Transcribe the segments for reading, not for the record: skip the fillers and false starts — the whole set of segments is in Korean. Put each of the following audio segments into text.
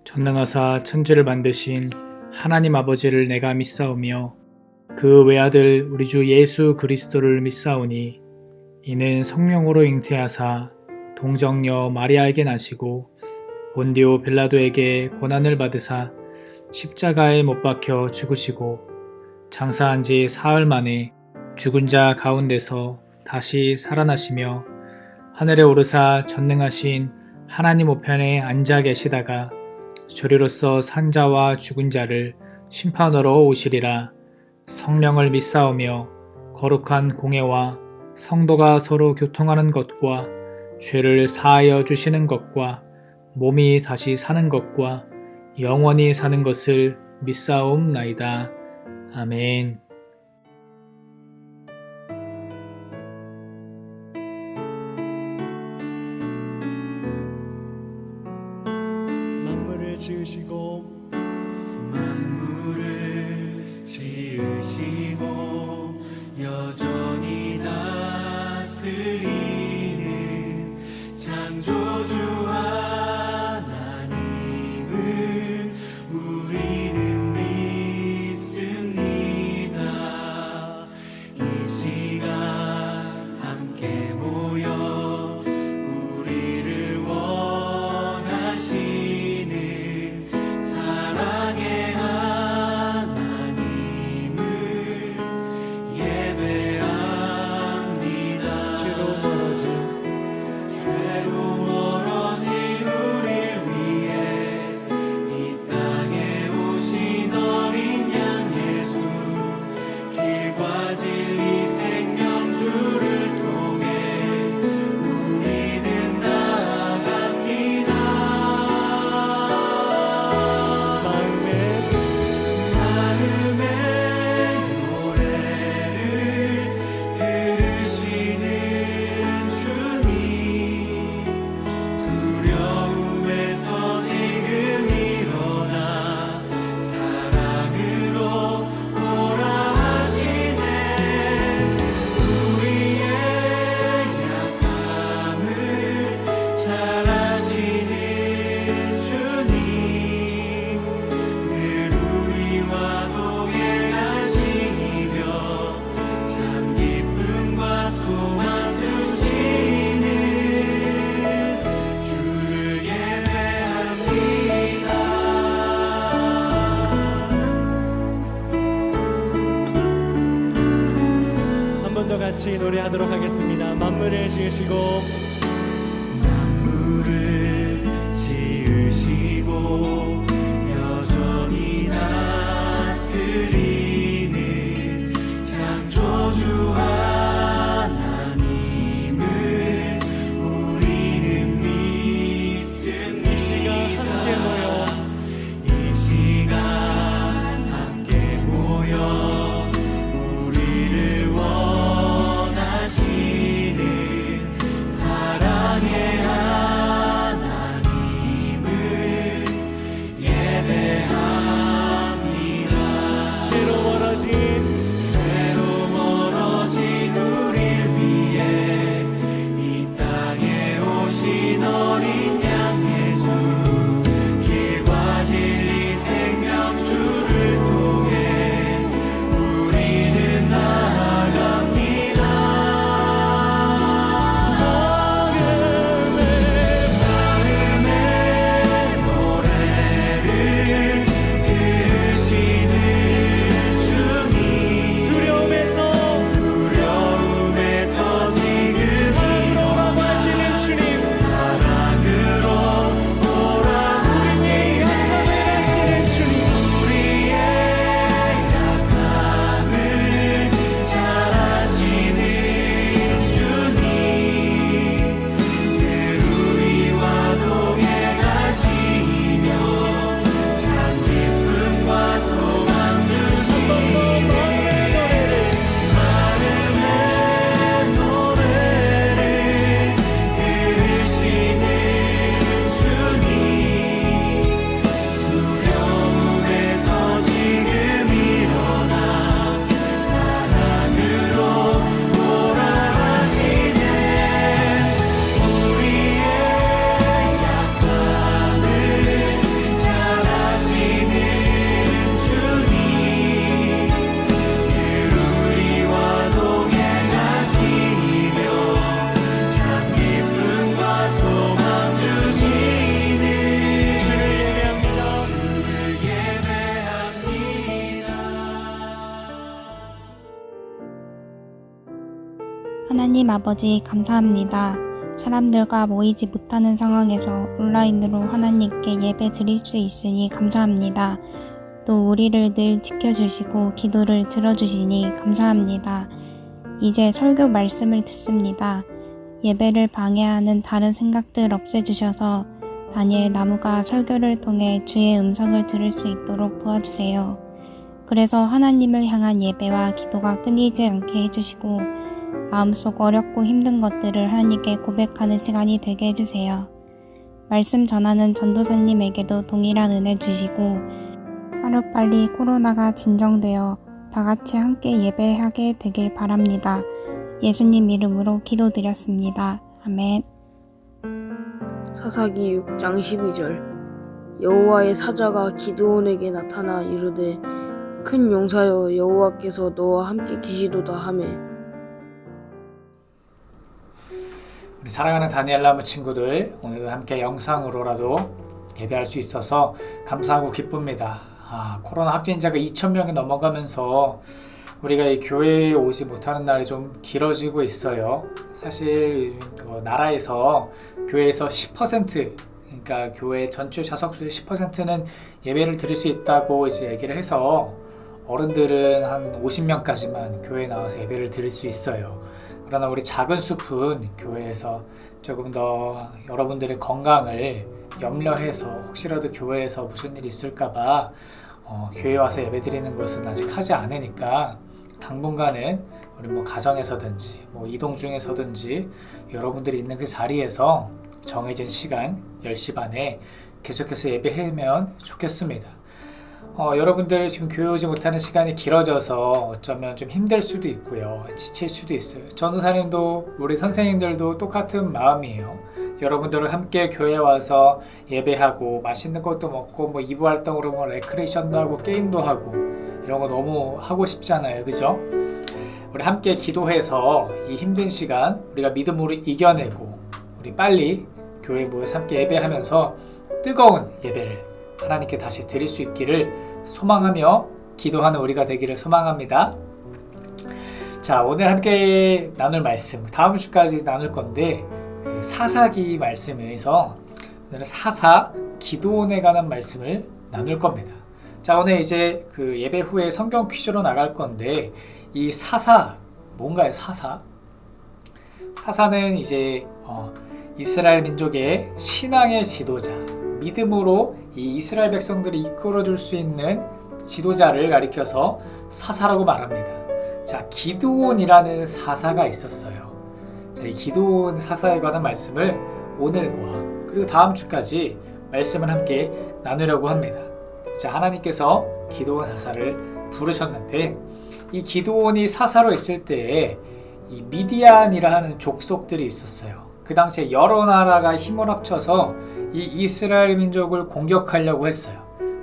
전능하사 천지를 만드신 하나님 아버지를 내가 믿사오며 그 외아들 우리 주 예수 그리스도를 믿사오니 이는 성령으로 잉태하사 동정녀 마리아에게 나시고 본디오 빌라도에게 고난을 받으사 십자가에 못 박혀 죽으시고 장사한 지 사흘 만에 죽은 자 가운데서 다시 살아나시며 하늘에 오르사 전능하신 하나님 우편에 앉아 계시다가 저리로서 산 자와 죽은 자를 심판하러 오시리라. 성령을 믿사오며 거룩한 공회와 성도가 서로 교통하는 것과 죄를 사하여 주시는 것과 몸이 다시 사는 것과 영원히 사는 것을 믿사옵나이다. 아멘. 만물을 지으시고 여전히 다스리는 창조주 하나님을 우리는 믿습니다. 이 시간 함께 모여 우리를 원하시는 사랑의 하나님을 예배합니다. 죄로 멀어진 우릴 위해 이 땅에 오신 어린 양 예수, 길과 진리 생명주를 통해 우리는 나아갑니다. 마음의 노래를 들으시는 주님, 두려움에서 지금 일어나 사랑으로 오라 하시네. 우리의 약함을 잘 아시는 주님, 늘 우리와 동행하시며 참 기쁨과 소망 주시는 주를 예배합니다. 한 번 더 같이 노래하도록 하겠습니다. 만물을 지으시고 만물을 지으시고 여전히 다스리는 창조주 하나님을 우리는 믿습니다. 이 시간 함께 모여 우리를 원하시는 사랑의 하나님 아버지 감사합니다. 사람들과 모이지 못하는 상황에서 온라인으로 하나님께 예배 드릴 수 있으니 감사합니다. 또 우리를 늘 지켜주시고 기도를 들어주시니 감사합니다. 이제 설교 말씀을 듣습니다. 예배를 방해하는 다른 생각들 없애주셔서 다니엘 나무가 설교를 통해 주의 음성을 들을 수 있도록 도와주세요. 그래서 하나님을 향한 예배와 기도가 끊이지 않게 해주시고 마음속 어렵고 힘든 것들을 하나님께 고백하는 시간이 되게 해주세요. 말씀 전하는 전도사님에게도 동일한 은혜 주시고 하루빨리 코로나가 진정되어 다같이 함께 예배하게 되길 바랍니다. 예수님 이름으로 기도드렸습니다. 아멘. 사사기 6장 12절 여호와의 사자가 기드온에게 나타나 이르되 큰 용사여 여호와께서 너와 함께 계시도다 하매. 우리 사랑하는 다니엘 나무 친구들, 오늘도 함께 영상으로라도 예배할 수 있어서 감사하고 기쁩니다. 코로나 확진자가 2,000명이 넘어가면서 우리가 이 교회에 오지 못하는 날이 좀 길어지고 있어요. 사실 나라에서 교회에서 10%, 그러니까 교회 전체 좌석수의 10%는 예배를 드릴 수 있다고 이제 얘기를 해서 어른들은 한 50명까지만 교회에 나와서 예배를 드릴 수 있어요. 그러나 우리 작은 숲은 교회에서 조금 더 여러분들의 건강을 염려해서 혹시라도 교회에서 무슨 일이 있을까봐 교회에 와서 예배 드리는 것은 아직 하지 않으니까 당분간은 우리 가정에서든지 이동 중에서든지 여러분들이 있는 그 자리에서 정해진 시간 10시 반에 계속해서 예배하면 좋겠습니다. 여러분들 지금 교회 오지 못하는 시간이 길어져서 어쩌면 좀 힘들 수도 있고요. 지칠 수도 있어요. 전도사님도 우리 선생님들도 똑같은 마음이에요. 여러분들을 함께 교회에 와서 예배하고 맛있는 것도 먹고 2부 활동으로 레크레이션도 하고 게임도 하고 이런 거 너무 하고 싶잖아요. 그죠? 우리 함께 기도해서 이 힘든 시간 우리가 믿음으로 이겨내고 우리 빨리 교회에 모여서 함께 예배하면서 뜨거운 예배를 하나님께 다시 드릴 수 있기를 소망하며 기도하는 우리가 되기를 소망합니다. 자, 오늘 함께 나눌 말씀 다음 주까지 나눌 건데 사사기 말씀에서 오늘은 사사 기드온에 관한 말씀을 나눌 겁니다. 자, 오늘 이제 그 예배 후에 성경 퀴즈로 나갈 건데 이 사사 뭔가요? 사사는 이제 이스라엘 민족의 신앙의 지도자, 믿음으로 이 이스라엘 백성들이 이끌어줄 수 있는 지도자를 가리켜서 사사라고 말합니다. 자, 기드온이라는 사사가 있었어요. 자, 이 기드온 사사에 관한 말씀을 오늘과 그리고 다음 주까지 말씀을 함께 나누려고 합니다. 자, 하나님께서 기드온 사사를 부르셨는데 이 기드온이 사사로 있을 때에 이 미디안이라는 족속들이 있었어요. 그 당시에 여러 나라가 힘을 합쳐서 이 이스라엘 민족을 공격하려고 했어요.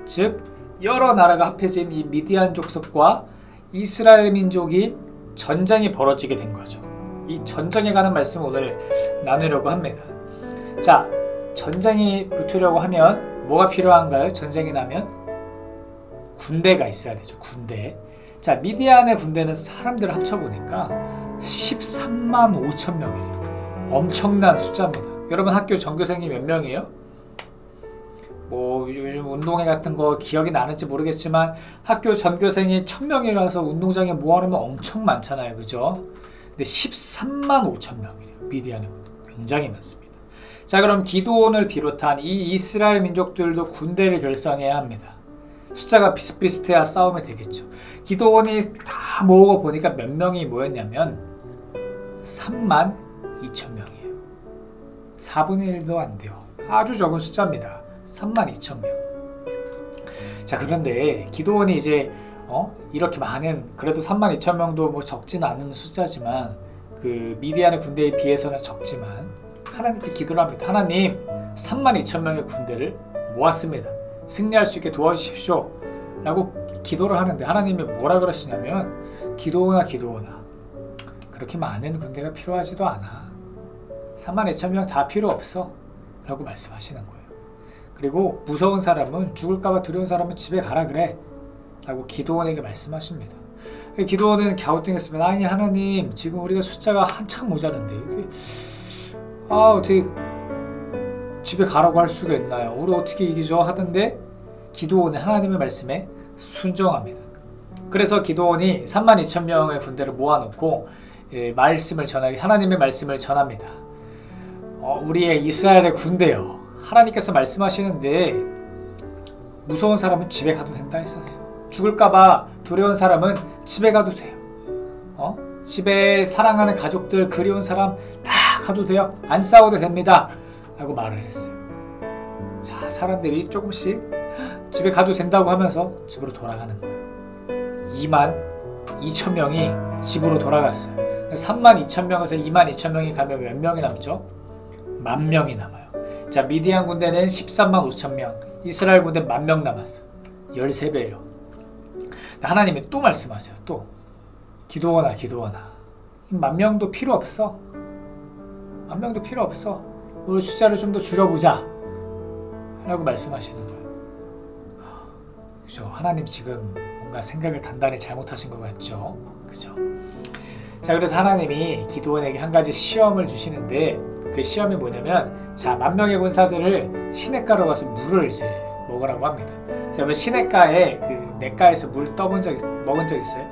즉 여러 나라가 합해진 이 미디안 족속과 이스라엘 민족이 전쟁이 벌어지게 된 거죠. 이 전쟁에 관한 말씀을 오늘 나누려고 합니다. 자, 전쟁이 붙으려고 하면 뭐가 필요한가요? 전쟁이 나면 군대가 있어야 되죠. 군대. 자, 미디안의 군대는 사람들을 합쳐보니까 13만 5천 명이에요. 엄청난 숫자입니다. 여러분 학교 전교생이 몇 명이에요? 요즘 운동회 같은 거 기억이 나는지 모르겠지만 학교 전교생이 1000명이라서 운동장에 모아놓으면 엄청 많잖아요. 그죠? 근데 13만 5천 명이에요. 미디안은 굉장히 많습니다. 자, 그럼 기드온을 비롯한 이 이스라엘 민족들도 군대를 결성해야 합니다. 숫자가 비슷비슷해야 싸움이 되겠죠. 기드온이 다 모으고 보니까 몇 명이 모였냐면 3만 2천 명이에요. 4분의 1도 안 돼요. 아주 적은 숫자입니다. 3만 2천 명. 자, 그런데 기드온이 이제 이렇게 많은, 그래도 3만 2천 명도 적지는 않은 숫자지만 그 미디안의 군대에 비해서는 적지만 하나님께 기도를 합니다. 하나님, 3만 2천 명의 군대를 모았습니다. 승리할 수 있게 도와주십시오 라고 기도를 하는데 하나님이 뭐라 그러시냐면 기드온아 그렇게 많은 군대가 필요하지도 않아. 3만 2천 명 다 필요 없어 라고 말씀하시는 거예요. 그리고 무서운 사람은, 죽을까봐 두려운 사람은 집에 가라 그래 라고 기드온에게 말씀하십니다. 기도원은 갸우뚱했으면 아니 하나님 지금 우리가 숫자가 한참 모자란데 이게 어떻게 집에 가라고 할 수가 있나요? 우리 어떻게 이기죠? 하던데 기도원은 하나님의 말씀에 순종합니다. 그래서 기도원이 32,000명의 군대를 모아놓고 말씀을 전하기 하나님의 말씀을 전합니다. 우리의 이스라엘의 군대요. 하나님께서 말씀하시는데 무서운 사람은 집에 가도 된다 했어요. 죽을까봐 두려운 사람은 집에 가도 돼요. 집에 사랑하는 가족들 그리운 사람 다 가도 돼요. 안 싸워도 됩니다. 라고 말을 했어요. 자, 사람들이 조금씩 집에 가도 된다고 하면서 집으로 돌아가는 거예요. 22,000명이 집으로 돌아갔어요. 32,000명에서 22,000명이 가면 몇 명이 남죠? 10,000명이 남아요. 자, 미디안 군대는 135,000명, 이스라엘 군대 10,000명 남았어요. 13배예요. 하나님이 또 말씀하세요. 또 기도원아 10,000명도 필요 없어. 10,000명도 필요 없어. 우리 숫자를 좀 더 줄여보자 라고 말씀하시는 거예요. 그죠? 하나님 지금 뭔가 생각을 단단히 잘못하신 것 같죠? 그죠? 자, 그래서 하나님이 기도원에게 한 가지 시험을 주시는데 그 시험이 뭐냐면, 자, 10,000명의 군사들을 시냇가로 가서 물을 이제 먹으라고 합니다. 자, 시냇가에 그 냇가에서 물 먹은 적 있어요?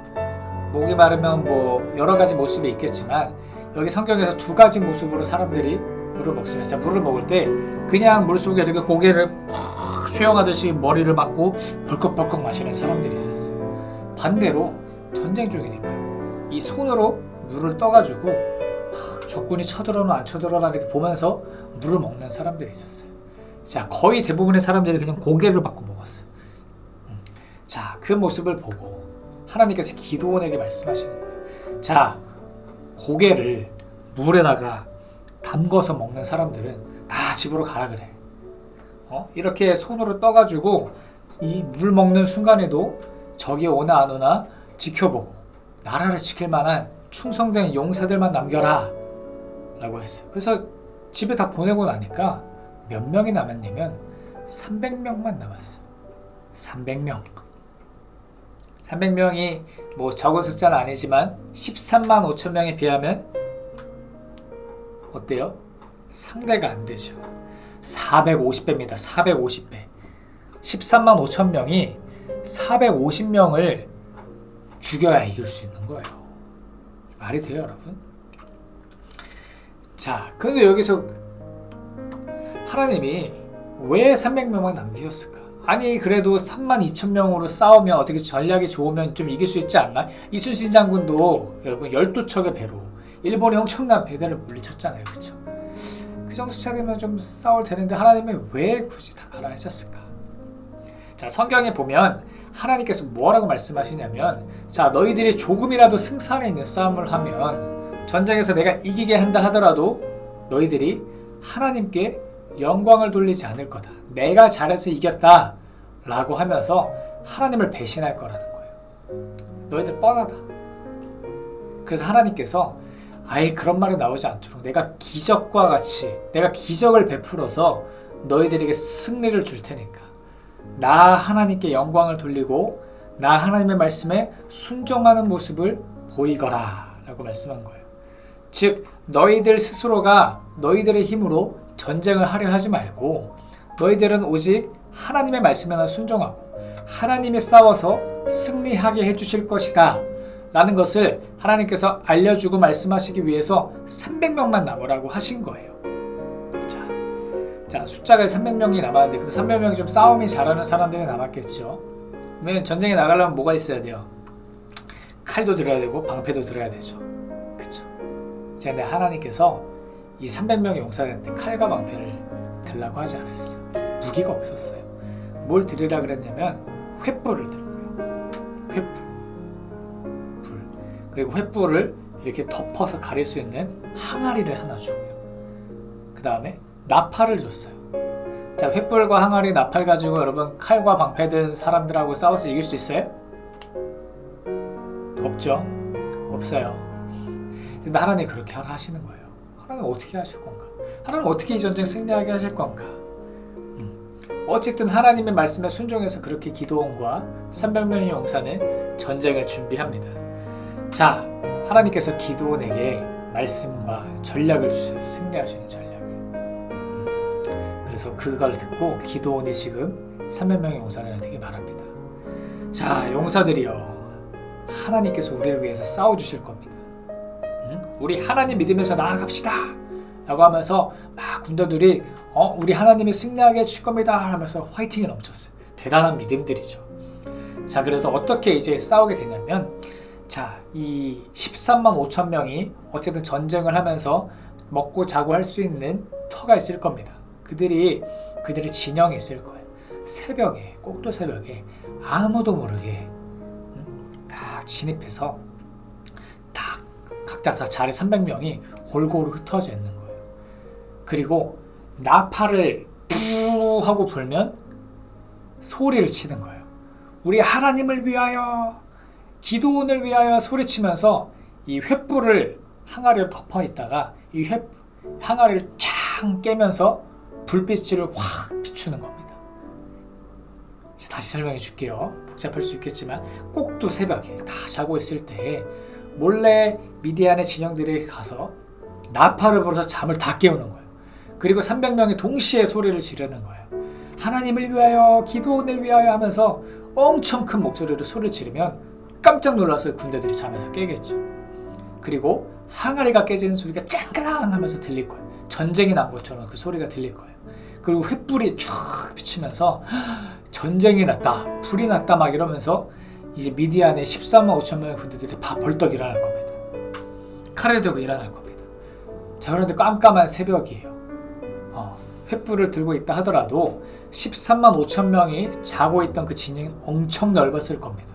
목이 마르면 뭐 여러 가지 모습이 있겠지만 여기 성경에서 2가지 모습으로 사람들이 물을 먹습니다. 자, 물을 먹을 때 그냥 물속에 이렇게 고개를 팍 수영하듯이 머리를 맞고 벌컥벌컥 마시는 사람들이 있었어요. 반대로 전쟁 중이니까 이 손으로 물을 떠가지고 적군이 쳐들어나 안 쳐들어나 이렇게 보면서 물을 먹는 사람들이 있었어요. 자, 거의 대부분의 사람들이 그냥 고개를 받고 먹었어요. 자, 그 모습을 보고 하나님께서 기도원에게 말씀하시는 거예요. 자, 고개를 물에다가 담궈서 먹는 사람들은 다 집으로 가라 그래. 이렇게 손으로 떠가지고 이 물 먹는 순간에도 적이 오나 안 오나 지켜보고 나라를 지킬 만한 충성된 용사들만 남겨라 라고 했어요. 그래서 집에 다 보내고 나니까 몇 명이 남았냐면 300명만 남았어요. 300명이 뭐 적은 숫자는 아니지만 135,000명에 비하면 어때요? 상대가 안 되죠. 450배입니다. 450배. 135,000명이 450명을 죽여야 이길 수 있는 거예요. 말이 돼요, 여러분? 자, 그런데 여기서 하나님이 왜 300명만 남기셨을까? 아니, 그래도 32,000명으로 싸우면 어떻게 전략이 좋으면 좀 이길 수 있지 않나? 이순신 장군도 여러분 12척의 배로 일본의 엄청난 배대를 물리쳤잖아요. 그렇죠? 그 정도 숫자 되면 좀 싸울 테는데 하나님은 왜 굳이 다 가라 하셨을까? 자, 성경에 보면 하나님께서 뭐라고 말씀하시냐면, 자, 너희들이 조금이라도 승산에 있는 싸움을 하면 전쟁에서 내가 이기게 한다 하더라도 너희들이 하나님께 영광을 돌리지 않을 거다. 내가 잘해서 이겼다 라고 하면서 하나님을 배신할 거라는 거예요. 너희들 뻔하다. 그래서 하나님께서 아예 그런 말이 나오지 않도록 내가 기적과 같이 내가 기적을 베풀어서 너희들에게 승리를 줄 테니까 나 하나님께 영광을 돌리고 나 하나님의 말씀에 순종하는 모습을 보이거라 라고 말씀한 거예요. 즉 너희들 스스로가 너희들의 힘으로 전쟁을 하려 하지 말고 너희들은 오직 하나님의 말씀에만 순종하고 하나님이 싸워서 승리하게 해주실 것이다 라는 것을 하나님께서 알려주고 말씀하시기 위해서 300명만 남으라고 하신 거예요. 자, 숫자가 300명이 남았는데 그럼 300명이 좀 싸움이 잘하는 사람들이 남았겠죠. 왜냐면 전쟁에 나가려면 뭐가 있어야 돼요? 칼도 들어야 되고 방패도 들어야 되죠. 그쵸? 근데 하나님께서 이 300명의 용사들한테 칼과 방패를 들라고 하지 않으셨어요. 무기가 없었어요. 뭘 들으라 그랬냐면 횃불을 들고요. 횃불. 그리고 횃불을 이렇게 덮어서 가릴 수 있는 항아리를 하나 주고요. 그 다음에 나팔을 줬어요. 자, 횃불과 항아리, 나팔 가지고 여러분 칼과 방패 든 사람들하고 싸워서 이길 수 있어요? 없죠? 없어요. 근데 하나님 그렇게 하라 하시는 거예요. 하나님 어떻게 하실 건가? 하나님 어떻게 이 전쟁 승리하게 하실 건가? 어쨌든 하나님의 말씀에 순종해서 그렇게 기드온과 300명의 용사는 전쟁을 준비합니다. 자, 하나님께서 기드온에게 말씀과 전략을 주셔요. 승리할 수 있는 전략을. 그래서 그걸 듣고 기드온이 지금 300명의 용사들한테 말합니다. 자, 용사들이여, 하나님께서 우리를 위해서 싸워주실 겁니다. 우리 하나님 믿으면서 나아갑시다 라고 하면서 막 군대들이 우리 하나님이 승리하게 해주실 겁니다 하면서 화이팅이 넘쳤어요. 대단한 믿음들이죠. 자, 그래서 어떻게 이제 싸우게 되냐면, 자, 이 13만 5천 명이 어쨌든 전쟁을 하면서 먹고 자고 할 수 있는 터가 있을 겁니다. 그들의 진영이 있을 거예요. 새벽에, 꼭두 새벽에 아무도 모르게 딱 진입해서 각자 다 자리 300명이 골고루 흩어져 있는 거예요. 그리고 나팔을 푸 하고 불면 소리를 치는 거예요. 우리 하나님을 위하여, 기드온을 위하여 소리치면서 이 횃불을 항아리로 덮어 있다가 이 항아리를 쫙 깨면서 불빛을 확 비추는 겁니다. 다시 설명해 줄게요. 복잡할 수 있겠지만 꼭두 새벽에 다 자고 있을 때 몰래 미디안의 진영들이 가서 나팔을 불어서 잠을 다 깨우는 거예요. 그리고 300명이 동시에 소리를 지르는 거예요. 하나님을 위하여, 기드온을 위하여 하면서 엄청 큰 목소리로 소리를 지르면 깜짝 놀라서 군대들이 잠에서 깨겠죠. 그리고 항아리가 깨지는 소리가 짱그랑 하면서 들릴 거예요. 전쟁이 난 것처럼 그 소리가 들릴 거예요. 그리고 횃불이 쫙 비치면서 전쟁이 났다, 불이 났다 막 이러면서 이제 미디안의 14만 5천 명의 군대들이 다 벌떡 일어날 겁니다. 칼을 들고 일어날 겁니다. 자, 그런데 깜깜한 새벽이에요. 횃불을 들고 있다 하더라도 13만 5천 명이 자고 있던 그 진영이 엄청 넓었을 겁니다.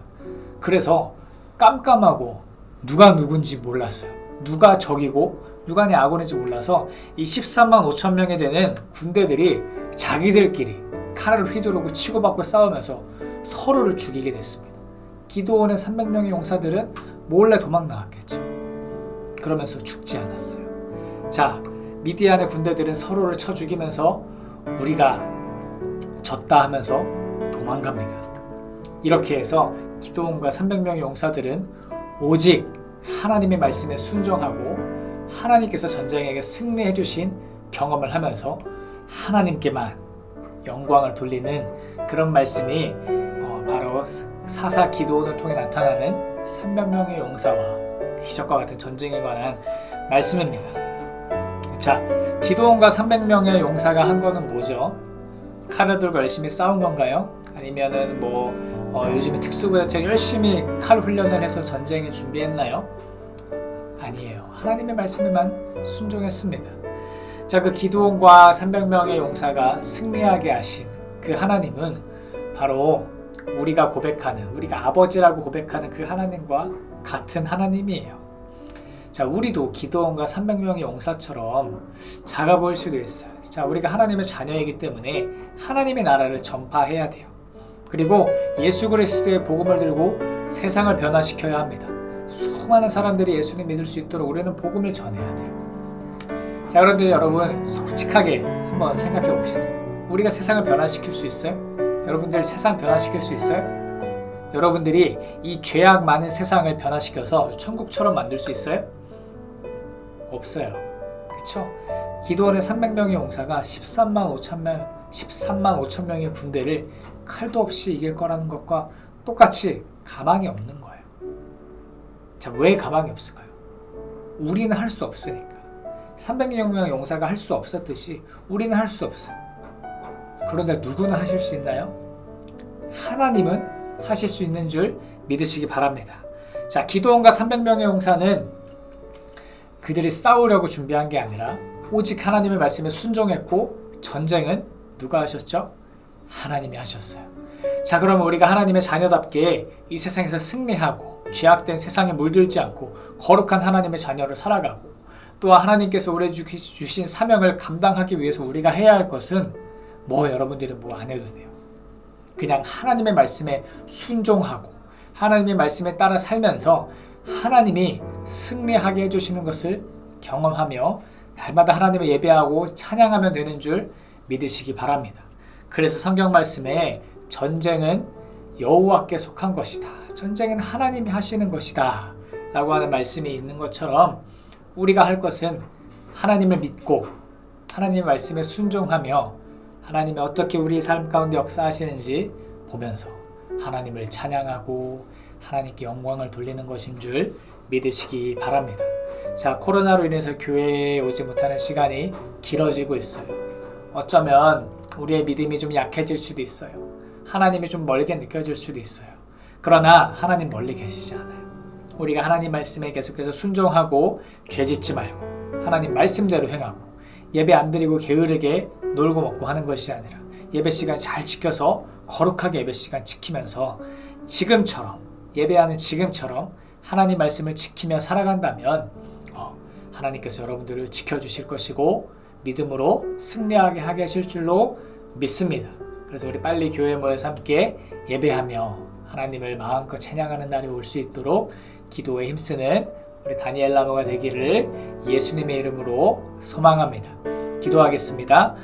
그래서 깜깜하고 누가 누군지 몰랐어요. 누가 적이고 누가 내 아군인지 몰라서 이 13만 5천 명이 되는 군대들이 자기들끼리 칼을 휘두르고 치고받고 싸우면서 서로를 죽이게 됐습니다. 기드온의 300명의 용사들은 몰래 도망 나왔겠죠. 그러면서 죽지 않았어요. 자, 미디안의 군대들은 서로를 쳐 죽이면서 우리가 졌다 하면서 도망갑니다. 이렇게 해서 기드온과 300명의 용사들은 오직 하나님의 말씀에 순종하고 하나님께서 전쟁에게 승리해 주신 경험을 하면서 하나님께만 영광을 돌리는 그런 말씀이 바로 사사 기드온을 통해 나타나는 300명의 용사와 기적과 같은 전쟁에 관한 말씀입니다. 자, 기드온과 300명의 용사가 한 거는 뭐죠? 칼을 들고 열심히 싸운 건가요? 아니면은 요즘에 특수부대처럼 열심히 칼 훈련을 해서 전쟁에 준비했나요? 아니에요. 하나님의 말씀에만 순종했습니다. 자, 그 기드온과 300명의 용사가 승리하게 하신 그 하나님은 바로 우리가 아버지라고 고백하는 그 하나님과 같은 하나님이에요. 자, 우리도 기드온과 300명의 용사처럼 작아 보일 수도 있어요. 자, 우리가 하나님의 자녀이기 때문에 하나님의 나라를 전파해야 돼요. 그리고 예수 그리스도의 복음을 들고 세상을 변화시켜야 합니다. 수많은 사람들이 예수님 믿을 수 있도록 우리는 복음을 전해야 돼요. 자, 그런데 여러분 솔직하게 한번 생각해 봅시다. 우리가 세상을 변화시킬 수 있어요? 여러분들 세상 변화시킬 수 있어요? 여러분들이 이 죄악 많은 세상을 변화시켜서 천국처럼 만들 수 있어요? 없어요. 그렇죠? 기드온의 300명의 용사가 13만 5천 명의 군대를 칼도 없이 이길 거라는 것과 똑같이 가망이 없는 거예요. 자, 왜 가망이 없을까요? 우리는 할 수 없으니까. 300명의 용사가 할 수 없었듯이 우리는 할 수 없어요. 그런데 누구는 하실 수 있나요? 하나님은 하실 수 있는 줄 믿으시기 바랍니다. 자, 기드온과 300명의 용사는 그들이 싸우려고 준비한 게 아니라 오직 하나님의 말씀에 순종했고 전쟁은 누가 하셨죠? 하나님이 하셨어요. 자, 그러면 우리가 하나님의 자녀답게 이 세상에서 승리하고 죄악된 세상에 물들지 않고 거룩한 하나님의 자녀로 살아가고 또한 하나님께서 우리에게 주신 사명을 감당하기 위해서 우리가 해야 할 것은 여러분들이 안 해도 돼요. 그냥 하나님의 말씀에 순종하고 하나님의 말씀에 따라 살면서 하나님이 승리하게 해주시는 것을 경험하며 날마다 하나님을 예배하고 찬양하면 되는 줄 믿으시기 바랍니다. 그래서 성경 말씀에 전쟁은 여호와께 속한 것이다. 전쟁은 하나님이 하시는 것이다. 라고 하는 말씀이 있는 것처럼 우리가 할 것은 하나님을 믿고 하나님의 말씀에 순종하며 하나님이 어떻게 우리 삶 가운데 역사하시는지 보면서 하나님을 찬양하고 하나님께 영광을 돌리는 것인 줄 믿으시기 바랍니다. 자, 코로나로 인해서 교회에 오지 못하는 시간이 길어지고 있어요. 어쩌면 우리의 믿음이 좀 약해질 수도 있어요. 하나님이 좀 멀게 느껴질 수도 있어요. 그러나 하나님 멀리 계시지 않아요. 우리가 하나님 말씀에 계속해서 순종하고 죄짓지 말고 하나님 말씀대로 행하고 예배 안 드리고 게으르게 놀고 먹고 하는 것이 아니라 예배 시간 잘 지켜서 거룩하게 예배 시간 지키면서 지금처럼 예배하는 지금처럼 하나님 말씀을 지키며 살아간다면 하나님께서 여러분들을 지켜주실 것이고 믿음으로 승리하게 하게 하실 줄로 믿습니다. 그래서 우리 빨리 교회에 모여서 함께 예배하며 하나님을 마음껏 찬양하는 날이 올 수 있도록 기도에 힘쓰는 우리 다니엘 라모가 되기를 예수님의 이름으로 소망합니다. 기도하겠습니다.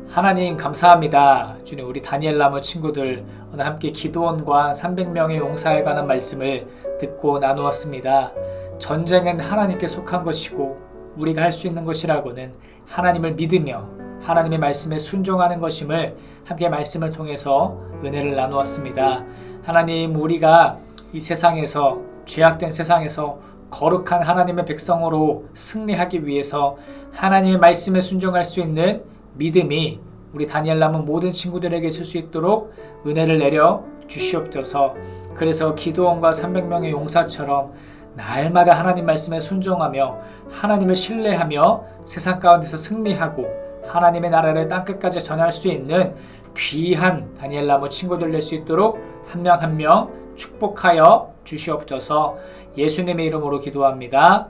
하나님 감사합니다. 주님, 우리 다니엘 라모 친구들 오늘 함께 기도원과 300명의 용사에 관한 말씀을 듣고 나누었습니다. 전쟁은 하나님께 속한 것이고 우리가 할 수 있는 것이라고는 하나님을 믿으며 하나님의 말씀에 순종하는 것임을 함께 말씀을 통해서 은혜를 나누었습니다. 하나님, 우리가 이 세상에서 죄악된 세상에서 거룩한 하나님의 백성으로 승리하기 위해서 하나님의 말씀에 순종할 수 있는 믿음이 우리 다니엘 남은 모든 친구들에게 있을 수 있도록 은혜를 내려 주시옵소서. 그래서 기도원과 300명의 용사처럼 날마다 하나님 말씀에 순종하며 하나님을 신뢰하며 세상 가운데서 승리하고 하나님의 나라를 땅끝까지 전할 수 있는 귀한 다니엘 나무 친구들 될 수 있도록 한 명 한 명 축복하여 주시옵소서. 예수님의 이름으로 기도합니다.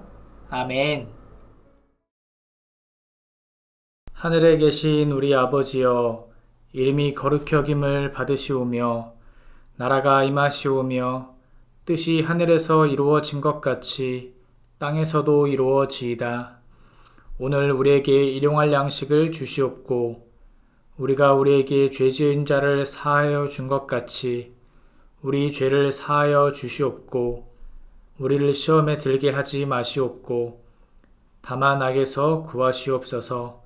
아멘. 하늘에 계신 우리 아버지여, 이름이 거룩히 여김을 받으시오며 나라가 임하시오며 뜻이 하늘에서 이루어진 것 같이 땅에서도 이루어지이다. 오늘 우리에게 일용할 양식을 주시옵고 우리가 우리에게 죄 지은 자를 사하여 준 것 같이 우리 죄를 사하여 주시옵고 우리를 시험에 들게 하지 마시옵고 다만 악에서 구하시옵소서.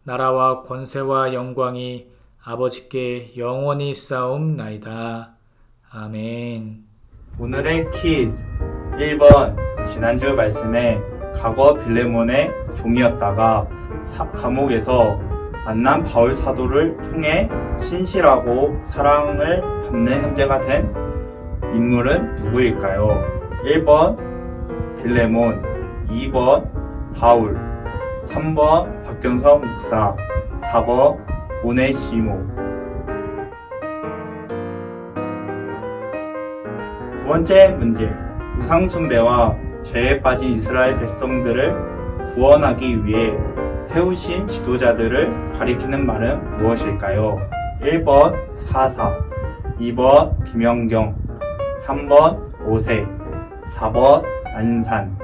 나라와 권세와 영광이 아버지께 영원히 쌓옵나이다. 아멘. 오늘의 퀴즈 1번 지난주 말씀에 과거 빌레몬의 종이었다가 감옥에서 만난 바울 사도를 통해 신실하고 사랑을 받는 형제가 된 인물은 누구일까요? 1번 빌레몬, 2번 바울, 3번 박경성 목사, 4번 오네시모. 두 번째 문제, 우상 숭배와 죄에 빠진 이스라엘 백성들을 구원하기 위해 세우신 지도자들을 가리키는 말은 무엇일까요? 1번 사사, 2번 김영경, 3번 오세, 4번 안산.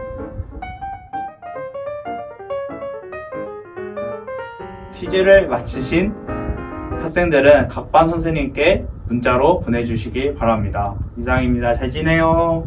퀴즈를 마치신 학생들은 각반 선생님께 문자로 보내주시길 바랍니다. 이상입니다. 잘 지내요.